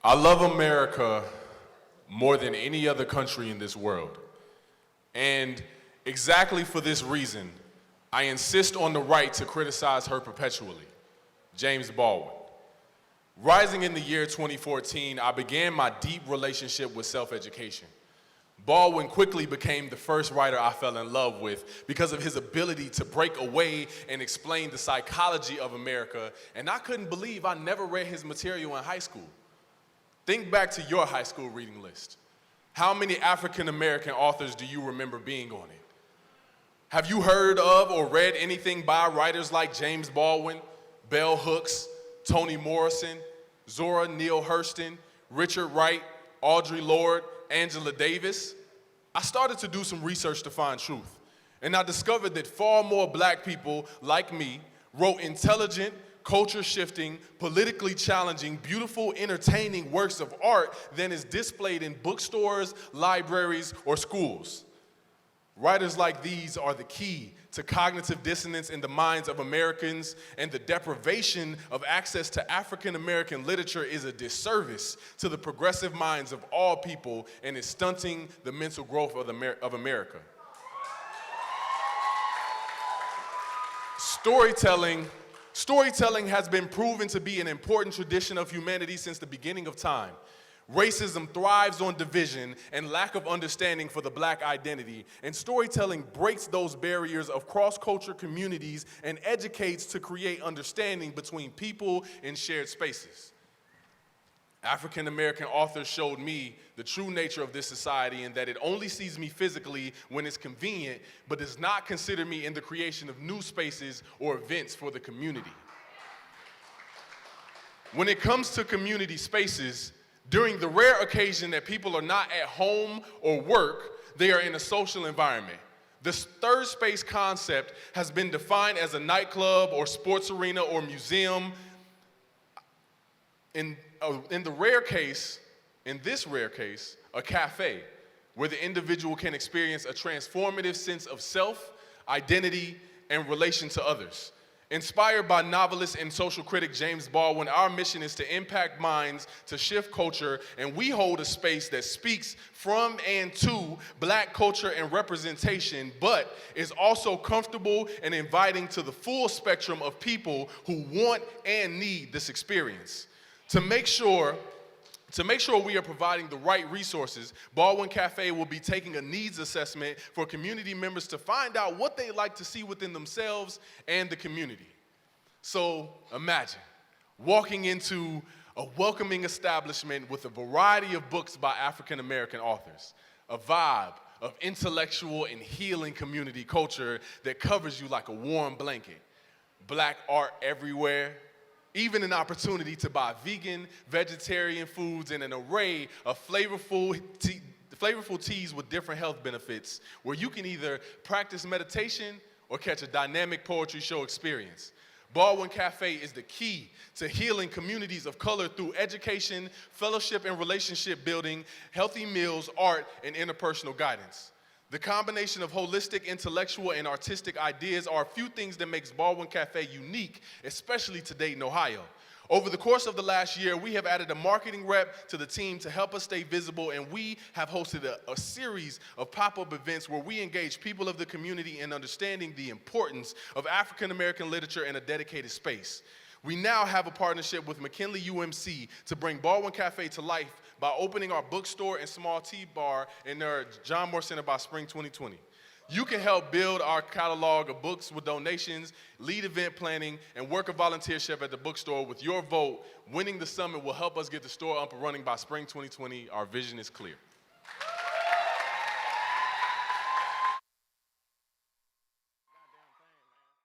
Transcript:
I love America more than any other country in this world. And exactly for this reason, I insist on the right to criticize her perpetually. James Baldwin. Rising in the year 2014, I began my deep relationship with self-education. Baldwin quickly became the first writer I fell in love with because of his ability to break away and explain the psychology of America, and I couldn't believe I never read his material in high school. Think back to your high school reading list. How many African-American authors do you remember being on it? Have you heard of or read anything by writers like James Baldwin, Bell Hooks, Toni Morrison, Zora Neale Hurston, Richard Wright, Audre Lorde, Angela Davis? I started to do some research to find truth, and I discovered that far more black people like me wrote intelligent, culture-shifting, politically challenging, beautiful, entertaining works of art than is displayed in bookstores, libraries, or schools. Writers like these are the key to cognitive dissonance in the minds of Americans, and the deprivation of access to African-American literature is a disservice to the progressive minds of all people and is stunting the mental growth of America. Storytelling has been proven to be an important tradition of humanity since the beginning of time. Racism thrives on division and lack of understanding for the black identity, and storytelling breaks those barriers of cross-culture communities and educates to create understanding between people in shared spaces. African-American authors showed me the true nature of this society, and that it only sees me physically when it's convenient, but does not consider me in the creation of new spaces or events for the community. When it comes to community spaces, during the rare occasion that people are not at home or work, they are in a social environment. This third space concept has been defined as a nightclub or sports arena or museum. In this rare case, a cafe, where the individual can experience a transformative sense of self, identity, and relation to others. Inspired by novelist and social critic James Baldwin, our mission is to impact minds, to shift culture, and we hold a space that speaks from and to black culture and representation, but is also comfortable and inviting to the full spectrum of people who want and need this experience. To make sure we are providing the right resources, Baldwin Cafe will be taking a needs assessment for community members to find out what they like to see within themselves and the community. So imagine walking into a welcoming establishment with a variety of books by African-American authors, a vibe of intellectual and healing community culture that covers you like a warm blanket, black art everywhere, even an opportunity to buy vegan, vegetarian foods, and an array of flavorful teas with different health benefits, where you can either practice meditation or catch a dynamic poetry show experience. Baldwin Cafe is the key to healing communities of color through education, fellowship and relationship building, healthy meals, art, and interpersonal guidance. The combination of holistic, intellectual, and artistic ideas are a few things that makes Baldwin Cafe unique, especially to Dayton, Ohio. Over the course of the last year, we have added a marketing rep to the team to help us stay visible, and we have hosted a series of pop-up events where we engage people of the community in understanding the importance of African-American literature in a dedicated space. We now have a partnership with McKinley UMC to bring Baldwin Cafe to life by opening our bookstore and small tea bar in their John Moore Center by spring 2020. You can help build our catalog of books with donations, lead event planning, and work a volunteership at the bookstore. With your vote, winning the summit will help us get the store up and running by spring 2020. Our vision is clear.